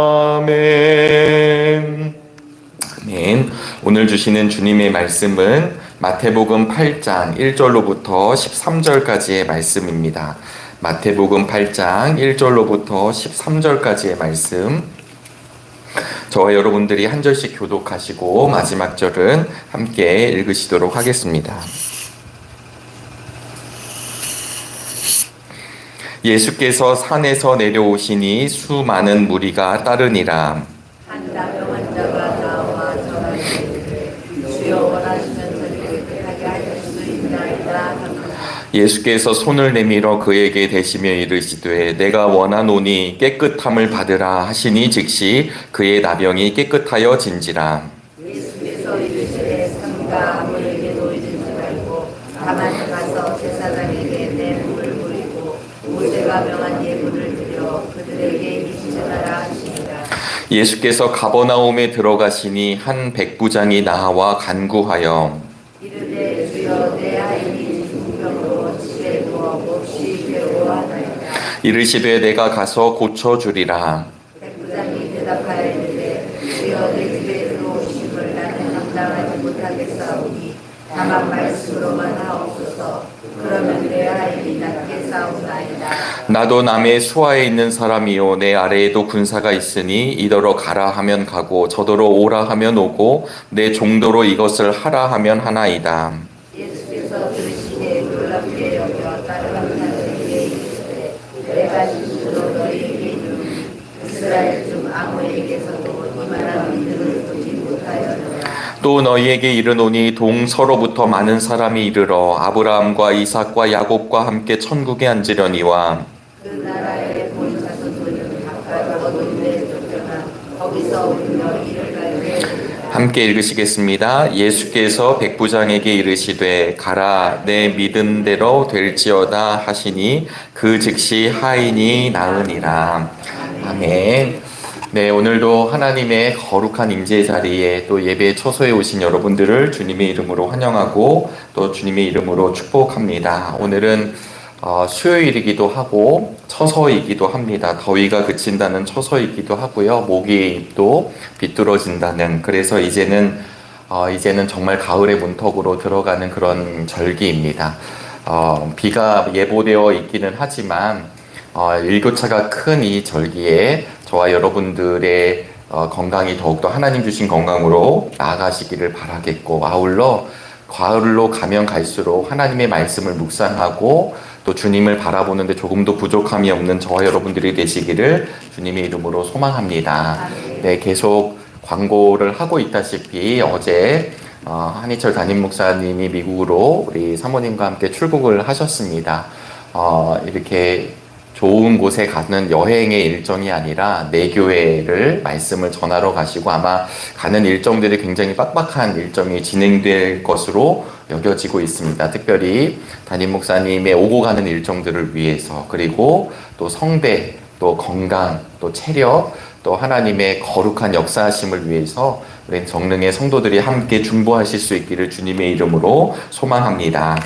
아멘. 아멘. 오늘 주시는 주님의 말씀은 마태복음 8장 1절로부터 13절까지의 말씀입니다. 마태복음 8장 1절로부터 13절까지의 말씀. 저와 여러분들이 한 절씩 교독하시고 마지막 절은 함께 읽으시도록 하겠습니다. 예수께서 산에서 내려오시니 수많은 무리가 따르니라. 한 나병 환자가 나와 전하기를 주여 원하시면 저를 깨끗하게 하실 수 있나이다. 예수께서 손을 내밀어 그에게 대시며 이르시되 내가 원하노니 깨끗함을 받으라 하시니 즉시 그의 나병이 깨끗하여 진지라. 예수께서 이르시되 삼가 아무에게도 이르지 말고 다만 가서 제사장에게 내 몸을 보이고 모세가 명한 예물을 드려 그들에게 이르지 전하라 하시니라. 예수께서 가버나움에 들어가시니 한 백부장이 나와 간구하여 이르되 주여 내 아이니 중병으로 집에 누워 몹시 괴로워하나이다. 이르시되 내가 가서 고쳐주리라. 백부장이 대답하여 이르되 주여 내 집에 들어오심을 나는 감당하지 못하겠사오니 다만 말씀으로만 하옵소서. 그러면 내 아이니 낫게 싸우나이다. 나도 남의 수하에 있는 사람이요 내 아래에도 군사가 있으니 이더러 가라 하면 가고 저더러 오라 하면 오고 내 종도로 이것을 하라 하면 하나이다. 예수께서 들으시되 놀랍게 여겨 다른 사람들에게 이르시되 내가 스스로 너희에게 이르노니 이스라엘 중 아무에게서도 이만한 믿음을 보지 못하였노라. 또 너희에게 이르노니 동서로부터 많은 사람이 이르러 아브라함과 이삭과 야곱과 함께 천국에 앉으려니와 그 나라의 본 자손들은 각각 어둠에 쫓겨나 거기서 울며 이를 갈되 함께 읽으시겠습니다. 예수께서 백부장에게 이르시되 가라 내 믿은 대로 될지어다 하시니 그 즉시 하인이 나으니라. 아멘. 네, 오늘도 하나님의 거룩한 임재 자리에 또 예배 처소에 오신 여러분들을 주님의 이름으로 환영하고 또 주님의 이름으로 축복합니다. 오늘은 수요일이기도 하고 처서이기도 합니다. 더위가 그친다는 처서이기도 하고요. 목이 또 비뚤어진다는, 그래서 이제는 정말 가을의 문턱으로 들어가는 그런 절기입니다. 비가 예보되어 있기는 하지만 일교차가 큰 이 절기에 저와 여러분들의 건강이 더욱더 하나님 주신 건강으로 나아가시기를 바라겠고, 아울러 가을로 가면 갈수록 하나님의 말씀을 묵상하고 또 주님을 바라보는데 조금도 부족함이 없는 저와 여러분들이 되시기를 주님의 이름으로 소망합니다. 네, 계속 광고를 하고 있다시피 어제 한희철 담임 목사님이 미국으로 우리 사모님과 함께 출국을 하셨습니다. 이렇게 좋은 곳에 가는 여행의 일정이 아니라 내교회를 말씀을 전하러 가시고 아마 가는 일정들이 굉장히 빡빡한 일정이 진행될 것으로 여겨지고 있습니다. 특별히 담임 목사님의 오고 가는 일정들을 위해서, 그리고 또 성대, 또 건강, 또 체력, 또 하나님의 거룩한 역사하심을 위해서 우리 정릉의 성도들이 함께 중보하실 수 있기를 주님의 이름으로 소망합니다.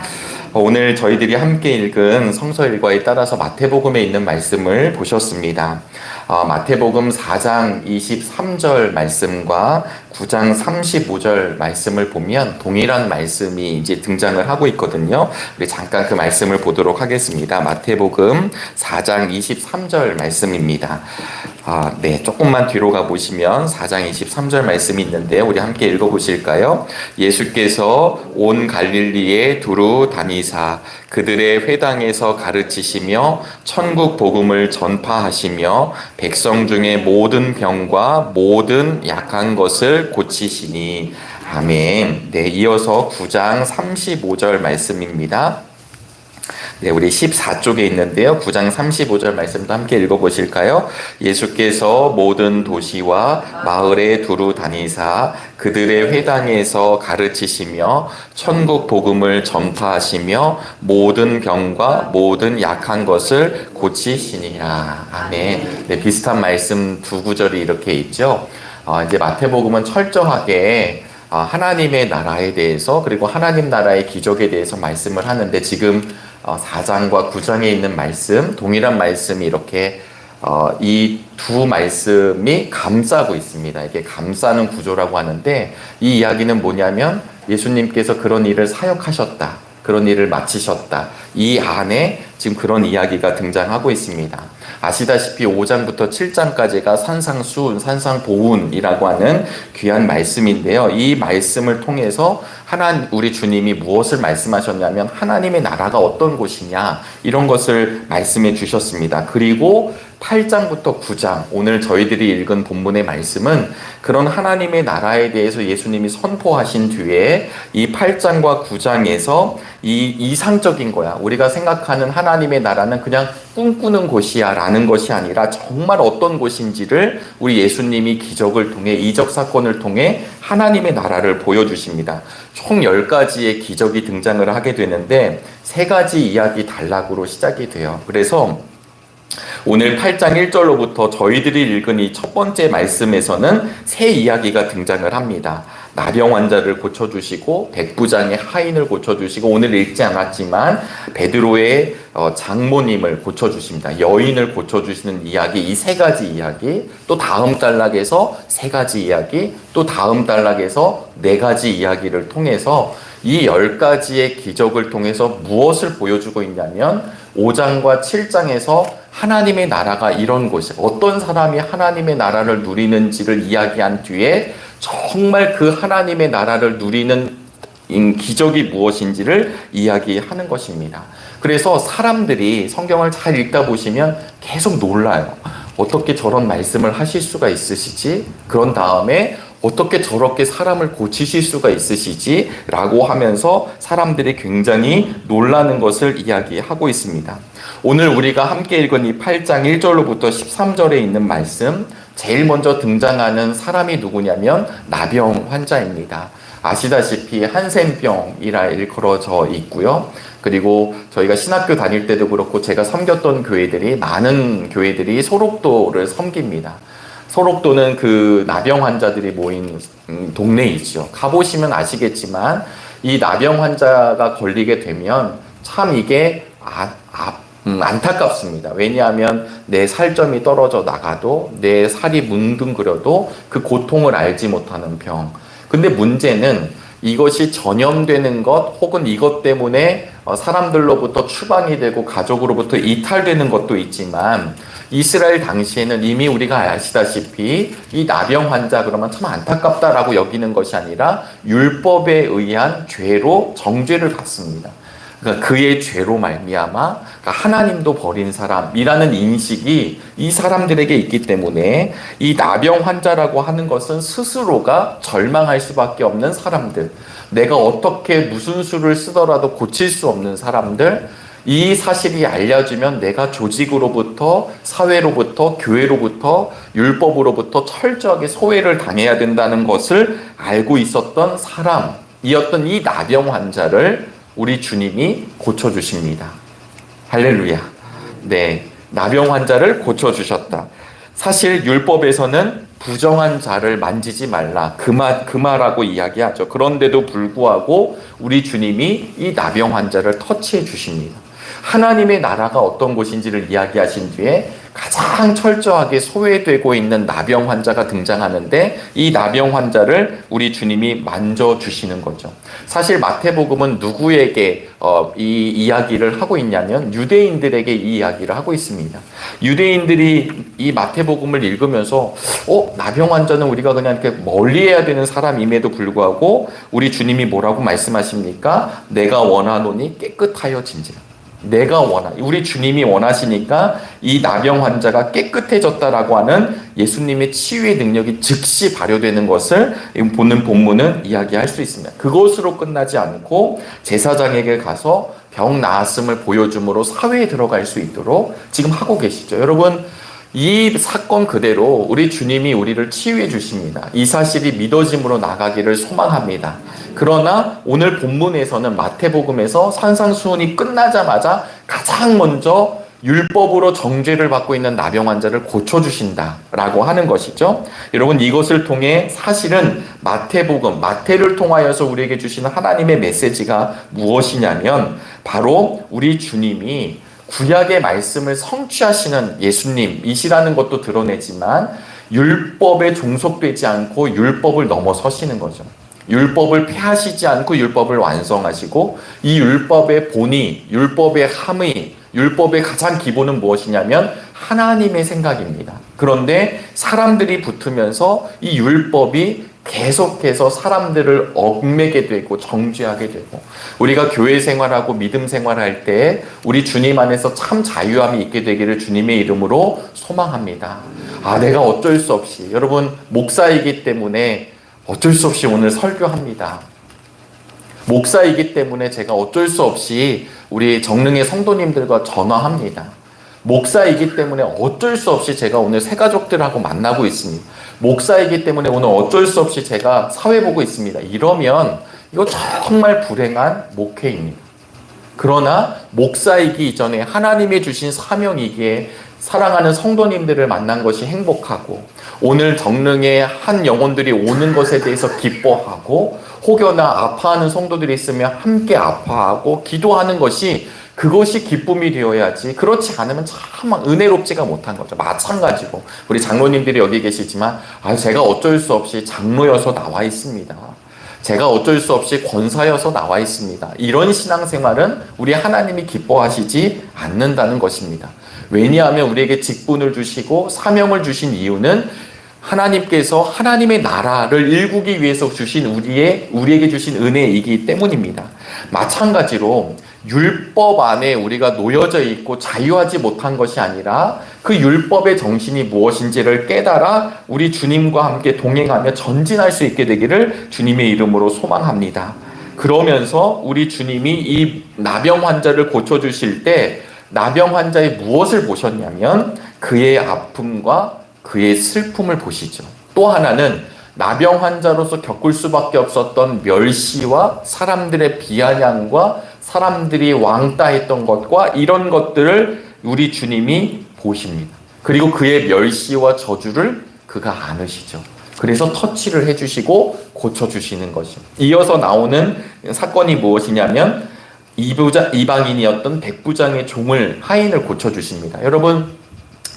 오늘 저희들이 함께 읽은 성서 일과에 따라서 마태복음에 있는 말씀을 보셨습니다. 마태복음 4장 23절 말씀과 9장 35절 말씀을 보면 동일한 말씀이 이제 등장을 하고 있거든요. 우리 잠깐 그 말씀을 보도록 하겠습니다. 마태복음 4장 23절 말씀입니다. 네, 조금만 뒤로 가보시면 4장 23절 말씀이 있는데 우리 함께 읽어보실까요? 예수께서 온 갈릴리에 두루 다니사 그들의 회당에서 가르치시며 천국 복음을 전파하시며 백성 중에 모든 병과 모든 약한 것을 고치시니. 아멘. 네, 이어서 9장 35절 말씀입니다. 네, 우리 14쪽에 있는데요. 9장 35절 말씀도 함께 읽어보실까요? 예수께서 모든 도시와 마을에 두루 다니사 그들의 회당에서 가르치시며 천국 복음을 전파하시며 모든 병과 모든 약한 것을 고치시니라. 아멘. 네, 비슷한 말씀 두 구절이 이렇게 있죠. 이제 마태복음은 철저하게 하나님의 나라에 대해서, 그리고 하나님 나라의 기적에 대해서 말씀을 하는데, 지금 4장과 9장에 있는 말씀, 동일한 말씀이 이렇게 이 두 말씀이 감싸고 있습니다. 이게 감싸는 구조라고 하는데, 이 이야기는 뭐냐면 예수님께서 그런 일을 사역하셨다, 그런 일을 마치셨다, 이 안에 지금 그런 이야기가 등장하고 있습니다. 아시다시피 5장부터 7장까지가 산상수훈, 산상보훈이라고 하는 귀한 말씀인데요. 이 말씀을 통해서 우리 주님이 무엇을 말씀하셨냐면 하나님의 나라가 어떤 곳이냐, 이런 것을 말씀해 주셨습니다. 그리고 8장부터 9장, 오늘 저희들이 읽은 본문의 말씀은 그런 하나님의 나라에 대해서 예수님이 선포하신 뒤에 이 8장과 9장에서 이 이상적인 거야, 우리가 생각하는 하나님의 나라는 그냥 꿈꾸는 곳이야 라는 것이 아니라 정말 어떤 곳인지를 우리 예수님이 기적을 통해, 이적 사건을 통해 하나님의 나라를 보여주십니다. 총 10가지의 기적이 등장을 하게 되는데 3가지 이야기 단락으로 시작이 돼요. 그래서 오늘 8장 1절로부터 저희들이 읽은 이 첫 번째 말씀에서는 새 이야기가 등장을 합니다. 나병 환자를 고쳐주시고 백부장의 하인을 고쳐주시고, 오늘 읽지 않았지만 베드로의 장모님을 고쳐주십니다. 여인을 고쳐주시는 이야기, 이 3가지 이야기, 또 다음 단락에서 3가지 이야기, 또 다음 단락에서 4가지 이야기를 통해서 이 10가지의 기적을 통해서 무엇을 보여주고 있냐면 5장과 7장에서 하나님의 나라가 이런 곳이, 어떤 사람이 하나님의 나라를 누리는지를 이야기한 뒤에 정말 그 하나님의 나라를 누리는 기적이 무엇인지를 이야기하는 것입니다. 그래서 사람들이 성경을 잘 읽다 보시면 계속 놀라요. 어떻게 저런 말씀을 하실 수가 있으시지? 그런 다음에 어떻게 저렇게 사람을 고치실 수가 있으시지? 라고 하면서 사람들이 굉장히 놀라는 것을 이야기하고 있습니다. 오늘 우리가 함께 읽은 이 8장 1절로부터 13절에 있는 말씀, 제일 먼저 등장하는 사람이 누구냐면 나병 환자입니다. 아시다시피 한센병이라 일컬어져 있고요. 그리고 저희가 신학교 다닐 때도 그렇고 제가 섬겼던 교회들이, 많은 교회들이 소록도를 섬깁니다. 소록도는 그 나병 환자들이 모인 동네이죠. 가보시면 아시겠지만 이 나병 환자가 걸리게 되면 참 이게 안타깝습니다. 왜냐하면 내 살점이 떨어져 나가도, 내 살이 뭉둥그려도 그 고통을 알지 못하는 병. 근데 문제는 이것이 전염되는 것, 혹은 이것 때문에 사람들로부터 추방이 되고 가족으로부터 이탈되는 것도 있지만, 이스라엘 당시에는 이미 우리가 아시다시피 이 나병 환자 그러면 참 안타깝다라고 여기는 것이 아니라 율법에 의한 죄로 정죄를 받습니다. 그러니까 그의 죄로 말미암아, 그러니까 하나님도 버린 사람이라는 인식이 이 사람들에게 있기 때문에 이 나병 환자라고 하는 것은 스스로가 절망할 수밖에 없는 사람들, 내가 어떻게 무슨 수를 쓰더라도 고칠 수 없는 사람들, 이 사실이 알려지면 내가 조직으로부터, 사회로부터, 교회로부터, 율법으로부터 철저하게 소외를 당해야 된다는 것을 알고 있었던 사람이었던 이 나병 환자를 우리 주님이 고쳐주십니다. 할렐루야. 네, 나병 환자를 고쳐주셨다. 사실 율법에서는 부정한 자를 만지지 말라, 금하라고 이야기하죠. 그런데도 불구하고 우리 주님이 이 나병 환자를 터치해 주십니다. 하나님의 나라가 어떤 곳인지를 이야기하신 뒤에 가장 철저하게 소외되고 있는 나병 환자가 등장하는데, 이 나병 환자를 우리 주님이 만져주시는 거죠. 사실 마태복음은 누구에게 이 이야기를 하고 있냐면 유대인들에게 이 이야기를 하고 있습니다. 유대인들이 이 마태복음을 읽으면서 나병 환자는 우리가 그냥 이렇게 멀리해야 되는 사람임에도 불구하고 우리 주님이 뭐라고 말씀하십니까? 내가 원하노니 깨끗하여진지라. 내가 우리 주님이 원하시니까 이 나병 환자가 깨끗해졌다라고 하는 예수님의 치유의 능력이 즉시 발효되는 것을 보는 본문은 이야기할 수 있습니다. 그것으로 끝나지 않고 제사장에게 가서 병 나았음을 보여줌으로 사회에 들어갈 수 있도록 지금 하고 계시죠. 여러분, 이 사건 그대로 우리 주님이 우리를 치유해 주십니다. 이 사실이 믿어짐으로 나가기를 소망합니다. 그러나 오늘 본문에서는 마태복음에서 산상수훈이 끝나자마자 가장 먼저 율법으로 정죄를 받고 있는 나병 환자를 고쳐주신다라고 하는 것이죠. 여러분, 이것을 통해 사실은 마태복음, 마태를 통하여서 우리에게 주시는 하나님의 메시지가 무엇이냐면 바로 우리 주님이 구약의 말씀을 성취하시는 예수님이시라는 것도 드러내지만 율법에 종속되지 않고 율법을 넘어서시는 거죠. 율법을 폐하시지 않고 율법을 완성하시고, 이 율법의 본의, 율법의 함의, 율법의 가장 기본은 무엇이냐면 하나님의 생각입니다. 그런데 사람들이 붙으면서 이 율법이 계속해서 사람들을 얽매게 되고 정죄하게 되고, 우리가 교회 생활하고 믿음 생활할 때 우리 주님 안에서 참 자유함이 있게 되기를 주님의 이름으로 소망합니다. 내가 어쩔 수 없이, 여러분 목사이기 때문에 어쩔 수 없이 오늘 설교합니다. 목사이기 때문에 제가 어쩔 수 없이 우리 정릉의 성도님들과 전화합니다. 목사이기 때문에 어쩔 수 없이 제가 오늘 새가족들하고 만나고 있습니다. 목사이기 때문에 오늘 어쩔 수 없이 제가 사회 보고 있습니다. 이러면 이거 정말 불행한 목회입니다. 그러나 목사이기 이전에 하나님이 주신 사명이기에 사랑하는 성도님들을 만난 것이 행복하고, 오늘 정릉에 한 영혼들이 오는 것에 대해서 기뻐하고, 혹여나 아파하는 성도들이 있으면 함께 아파하고 기도하는 것이, 그것이 기쁨이 되어야지, 그렇지 않으면 참 은혜롭지가 못한 거죠. 마찬가지고 우리 장로님들이 여기 계시지만 제가 어쩔 수 없이 장로여서 나와 있습니다. 제가 어쩔 수 없이 권사여서 나와 있습니다. 이런 신앙생활은 우리 하나님이 기뻐하시지 않는다는 것입니다. 왜냐하면 우리에게 직분을 주시고 사명을 주신 이유는 하나님께서 하나님의 나라를 일구기 위해서 주신 우리에게 주신 은혜이기 때문입니다. 마찬가지로 율법 안에 우리가 놓여져 있고 자유하지 못한 것이 아니라 그 율법의 정신이 무엇인지를 깨달아 우리 주님과 함께 동행하며 전진할 수 있게 되기를 주님의 이름으로 소망합니다. 그러면서 우리 주님이 이 나병 환자를 고쳐주실 때 나병 환자의 무엇을 보셨냐면 그의 아픔과 그의 슬픔을 보시죠. 또 하나는 나병 환자로서 겪을 수밖에 없었던 멸시와 사람들의 비아냥과 사람들이 왕따했던 것과 이런 것들을 우리 주님이 보십니다. 그리고 그의 멸시와 저주를 그가 안으시죠. 그래서 터치를 해주시고 고쳐주시는 것이죠. 이어서 나오는 사건이 무엇이냐면 이방인이었던 백부장의 종을 하인을 고쳐주십니다. 여러분,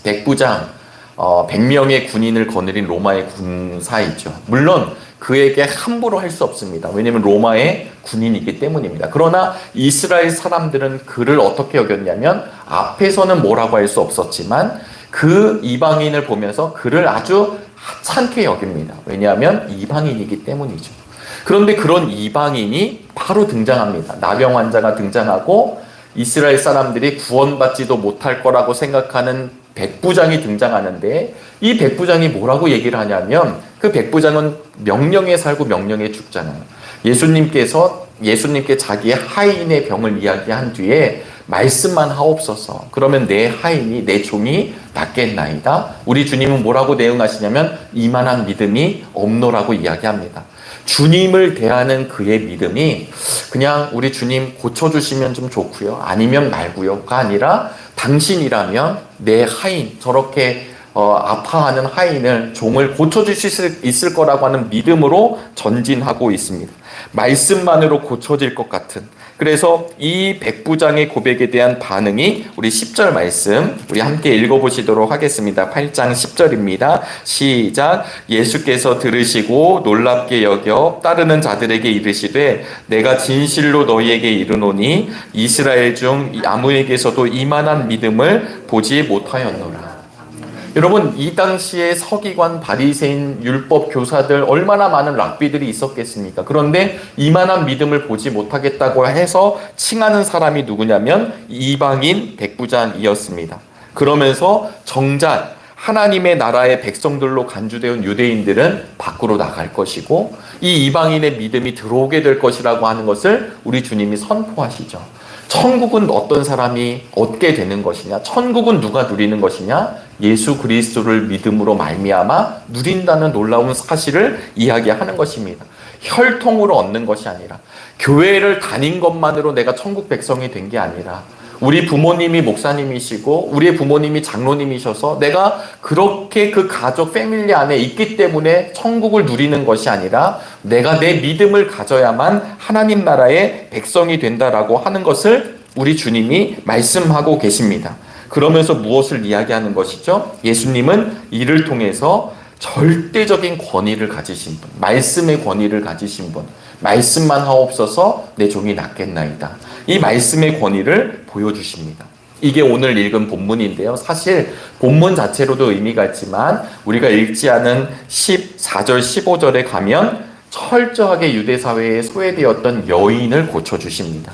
백부장 100명의 군인을 거느린 로마의 군사이죠. 물론 그에게 함부로 할 수 없습니다. 왜냐하면 로마의 군인이기 때문입니다. 그러나 이스라엘 사람들은 그를 어떻게 여겼냐면, 앞에서는 뭐라고 할 수 없었지만 그 이방인을 보면서 그를 아주 하찮게 여깁니다. 왜냐하면 이방인이기 때문이죠. 그런데 그런 이방인이 바로 등장합니다. 나병 환자가 등장하고 이스라엘 사람들이 구원받지도 못할 거라고 생각하는 백부장이 등장하는데, 이 백부장이 뭐라고 얘기를 하냐면, 그 백부장은 명령에 살고 명령에 죽잖아요. 예수님께 자기의 하인의 병을 이야기한 뒤에 말씀만 하옵소서. 그러면 내 하인이, 내 종이 낫겠나이다. 우리 주님은 뭐라고 대응하시냐면 이만한 믿음이 없노라고 이야기합니다. 주님을 대하는 그의 믿음이 그냥 우리 주님 고쳐주시면 좀 좋고요, 아니면 말고요가 아니라 당신이라면 내 하인, 저렇게 아파하는 하인을, 종을 고쳐줄 수 있을 거라고 하는 믿음으로 전진하고 있습니다. 말씀만으로 고쳐질 것 같은. 그래서 이 백부장의 고백에 대한 반응이 우리 10절 말씀 우리 함께 읽어보시도록 하겠습니다. 8장 10절입니다. 시작. 예수께서 들으시고 놀랍게 여겨 따르는 자들에게 이르시되 내가 진실로 너희에게 이르노니 이스라엘 중 아무에게서도 이만한 믿음을 보지 못하였노라. 여러분, 이 당시에 서기관, 바리새인, 율법 교사들 얼마나 많은 랍비들이 있었겠습니까? 그런데 이만한 믿음을 보지 못하겠다고 해서 칭하는 사람이 누구냐면 이방인 백부장이었습니다. 그러면서 정작 하나님의 나라의 백성들로 간주되어 온 유대인들은 밖으로 나갈 것이고 이 이방인의 믿음이 들어오게 될 것이라고 하는 것을 우리 주님이 선포하시죠. 천국은 어떤 사람이 얻게 되는 것이냐? 천국은 누가 누리는 것이냐? 예수 그리스도를 믿음으로 말미암아 누린다는 놀라운 사실을 이야기하는 것입니다. 혈통으로 얻는 것이 아니라, 교회를 다닌 것만으로 내가 천국 백성이 된 게 아니라, 우리 부모님이 목사님이시고 우리의 부모님이 장로님이셔서 내가 그렇게 그 가족 패밀리 안에 있기 때문에 천국을 누리는 것이 아니라 내가 내 믿음을 가져야만 하나님 나라의 백성이 된다라고 하는 것을 우리 주님이 말씀하고 계십니다. 그러면서 무엇을 이야기하는 것이죠? 예수님은 이를 통해서 절대적인 권위를 가지신 분, 말씀의 권위를 가지신 분, 말씀만 하옵소서 내 종이 낫겠나이다. 이 말씀의 권위를 보여주십니다. 이게 오늘 읽은 본문인데요. 사실 본문 자체로도 의미가 있지만 우리가 읽지 않은 14절, 15절에 가면 철저하게 유대 사회에 소외되었던 여인을 고쳐주십니다.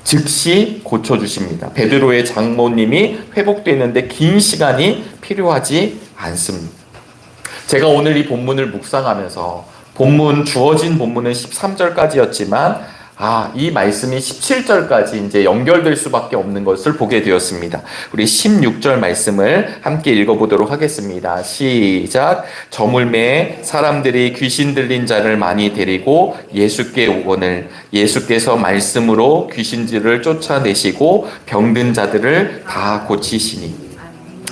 즉시 고쳐주십니다. 베드로의 장모님이 회복되는데 긴 시간이 필요하지 않습니다. 제가 오늘 이 본문을 묵상하면서 주어진 본문은 13절까지였지만 이 말씀이 17절까지 이제 연결될 수밖에 없는 것을 보게 되었습니다. 우리 16절 말씀을 함께 읽어보도록 하겠습니다. 시작. 저물매에 사람들이 귀신 들린 자를 많이 데리고 예수께 오거늘 예수께서 말씀으로 귀신들을 쫓아내시고 병든 자들을 다 고치시니.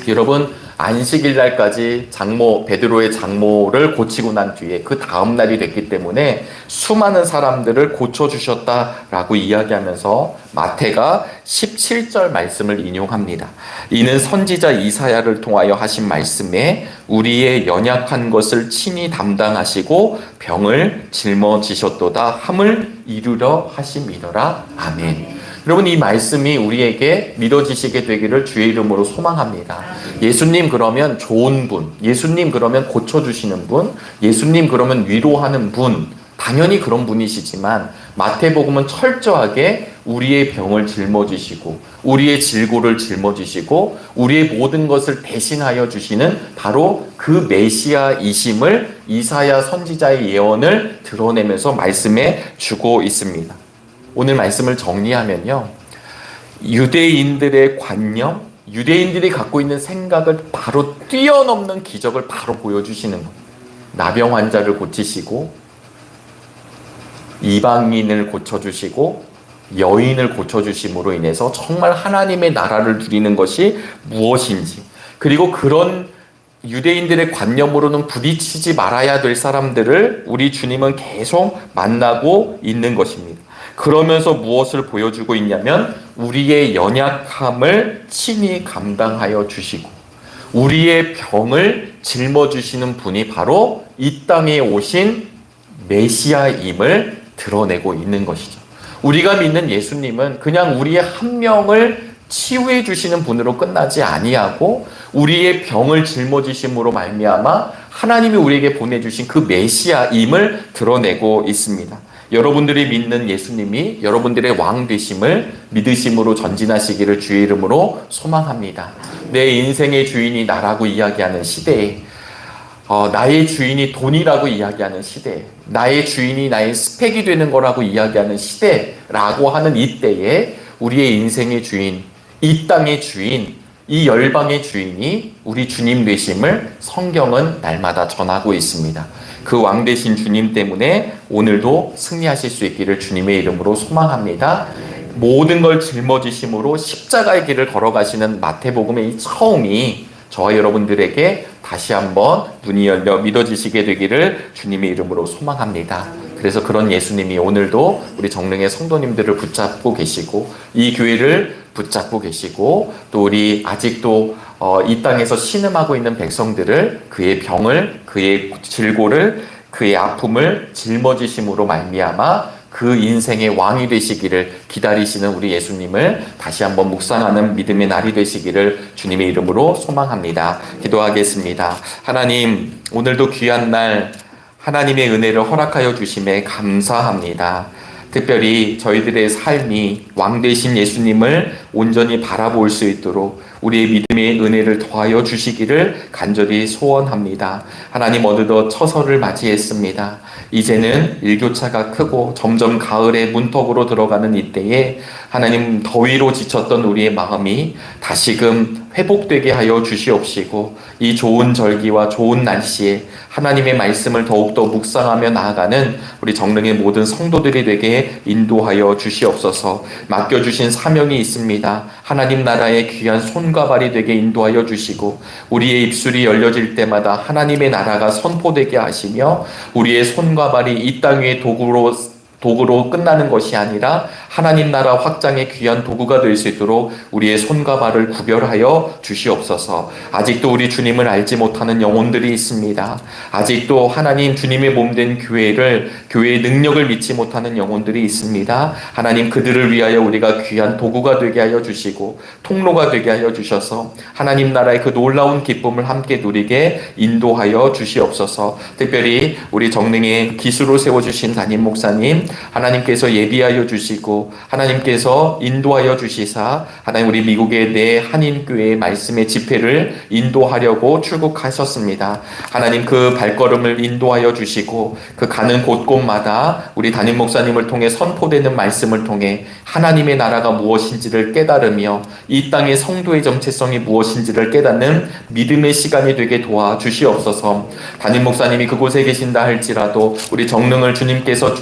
여러분, 안식일 날까지 베드로의 장모를 고치고 난 뒤에 그 다음 날이 됐기 때문에 수많은 사람들을 고쳐주셨다라고 이야기하면서 마태가 17절 말씀을 인용합니다. 이는 선지자 이사야를 통하여 하신 말씀에 우리의 연약한 것을 친히 담당하시고 병을 짊어지셨도다 함을 이루려 하심이더라. 아멘. 여러분, 이 말씀이 우리에게 믿어지시게 되기를 주의 이름으로 소망합니다. 예수님 그러면 좋은 분, 예수님 그러면 고쳐주시는 분, 예수님 그러면 위로하는 분, 당연히 그런 분이시지만 마태복음은 철저하게 우리의 병을 짊어지시고 우리의 질고를 짊어지시고 우리의 모든 것을 대신하여 주시는 바로 그 메시아이심을 이사야 선지자의 예언을 드러내면서 말씀해 주고 있습니다. 오늘 말씀을 정리하면요, 유대인들의 관념, 유대인들이 갖고 있는 생각을 바로 뛰어넘는 기적을 바로 보여주시는 거예요. 나병 환자를 고치시고 이방인을 고쳐주시고 여인을 고쳐주심으로 인해서 정말 하나님의 나라를 누리는 것이 무엇인지, 그리고 그런 유대인들의 관념으로는 부딪히지 말아야 될 사람들을 우리 주님은 계속 만나고 있는 것입니다. 그러면서 무엇을 보여주고 있냐면 우리의 연약함을 친히 감당하여 주시고 우리의 병을 짊어주시는 분이 바로 이 땅에 오신 메시아임을 드러내고 있는 것이죠. 우리가 믿는 예수님은 그냥 우리의 한 명을 치유해 주시는 분으로 끝나지 아니하고 우리의 병을 짊어지심으로 말미암아 하나님이 우리에게 보내주신 그 메시아임을 드러내고 있습니다. 여러분들이 믿는 예수님이 여러분들의 왕 되심을 믿으심으로 전진하시기를 주의 이름으로 소망합니다. 내 인생의 주인이 나라고 이야기하는 시대에, 나의 주인이 돈이라고 이야기하는 시대에, 나의 주인이 나의 스펙이 되는 거라고 이야기하는 시대라고 하는 이때에 우리의 인생의 주인, 이 땅의 주인, 이 열방의 주인이 우리 주님 되심을 성경은 날마다 전하고 있습니다. 그 왕 되신 주님 때문에 오늘도 승리하실 수 있기를 주님의 이름으로 소망합니다. 모든 걸 짊어지심으로 십자가의 길을 걸어가시는 마태복음의 이 처음이 저와 여러분들에게 다시 한번 눈이 열려 믿어지시게 되기를 주님의 이름으로 소망합니다. 그래서 그런 예수님이 오늘도 우리 정릉의 성도님들을 붙잡고 계시고 이 교회를 붙잡고 계시고 또 우리 아직도 이 땅에서 신음하고 있는 백성들을 그의 병을, 그의 질고를, 그의 아픔을 짊어지심으로 말미암아 그 인생의 왕이 되시기를 기다리시는 우리 예수님을 다시 한번 묵상하는 믿음의 날이 되시기를 주님의 이름으로 소망합니다. 기도하겠습니다. 하나님, 오늘도 귀한 날 하나님의 은혜를 허락하여 주심에 감사합니다. 특별히 저희들의 삶이 왕 되신 예수님을 온전히 바라볼 수 있도록 우리의 믿음의 은혜를 더하여 주시기를 간절히 소원합니다. 하나님, 어느덧 처서를 맞이했습니다. 이제는 일교차가 크고 점점 가을의 문턱으로 들어가는 이때에 하나님, 더위로 지쳤던 우리의 마음이 다시금 회복되게 하여 주시옵시고 이 좋은 절기와 좋은 날씨에 하나님의 말씀을 더욱더 묵상하며 나아가는 우리 정릉의 모든 성도들이 되게 인도하여 주시옵소서. 맡겨주신 사명이 있습니다. 하나님 나라의 귀한 손과 발이 되게 인도하여 주시고 우리의 입술이 열려질 때마다 하나님의 나라가 선포되게 하시며 우리의 손과 발이 이 땅 위의 도구로 끝나는 것이 아니라 하나님 나라 확장의 귀한 도구가 될 수 있도록 우리의 손과 발을 구별하여 주시옵소서. 아직도 우리 주님을 알지 못하는 영혼들이 있습니다. 아직도 하나님 주님의 몸된 교회의 능력을 믿지 못하는 영혼들이 있습니다. 하나님 그들을 위하여 우리가 귀한 도구가 되게 하여 주시고 통로가 되게 하여 주셔서 하나님 나라의 그 놀라운 기쁨을 함께 누리게 인도하여 주시옵소서. 특별히 우리 정릉에 기수로 세워주신 담임 목사님, 하나님께서 예비하여 주시고 하나님께서 인도하여 주시사 하나님 우리 미국의 내 한인교회의 말씀의 집회를 인도하려고 출국하셨습니다. 하나님 그 발걸음을 인도하여 주시고 그 가는 곳곳마다 우리 담임 목사님을 통해 선포되는 말씀을 통해 하나님의 나라가 무엇인지를 깨달으며 이 땅의 성도의 정체성이 무엇인지를 깨닫는 믿음의 시간이 되게 도와주시옵소서. 담임 목사님이 그곳에 계신다 할지라도 우리 정릉을 주님께서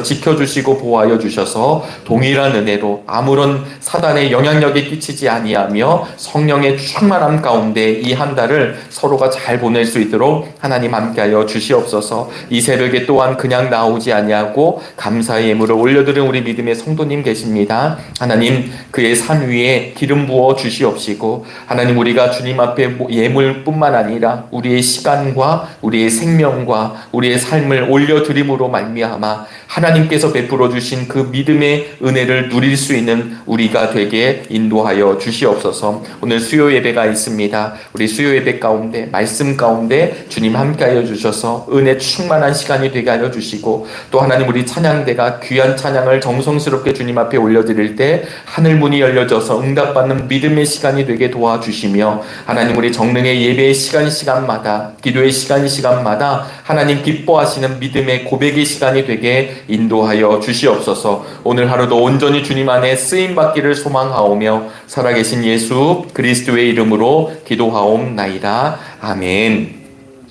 지켜주시고 보호하여 주셔서 동일한 은혜로 아무런 사단의 영향력에 끼치지 아니하며 성령의 충만함 가운데 이 한 달을 서로가 잘 보낼 수 있도록 하나님 함께하여 주시옵소서. 이 새벽에 또한 그냥 나오지 아니하고 감사의 예물을 올려드린 우리 믿음의 성도님 계십니다. 하나님 그의 산 위에 기름 부어 주시옵시고 하나님 우리가 주님 앞에 예물뿐만 아니라 우리의 시간과 우리의 생명과 우리의 삶을 올려드림으로 말미암아 하나님께서 베풀어 주신 그 믿음의 은혜를 누릴 수 있는 우리가 되게 인도하여 주시옵소서. 오늘 수요 예배가 있습니다. 우리 수요 예배 가운데 말씀 가운데 주님 함께하여 주셔서 은혜 충만한 시간이 되게 하여 주시고 또 하나님 우리 찬양대가 귀한 찬양을 정성스럽게 주님 앞에 올려드릴 때 하늘 문이 열려져서 응답받는 믿음의 시간이 되게 도와주시며 하나님 우리 정릉의 예배의 시간마다 기도의 시간마다 하나님 기뻐하시는 믿음의 고백의 시간이 되게 인도하여 주시옵소서. 오늘 하루도 온전히 주님 안에 쓰임받기를 소망하오며 살아계신 예수 그리스도의 이름으로 기도하옵나이다. 아멘.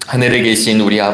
하늘에 계신 우리 아버지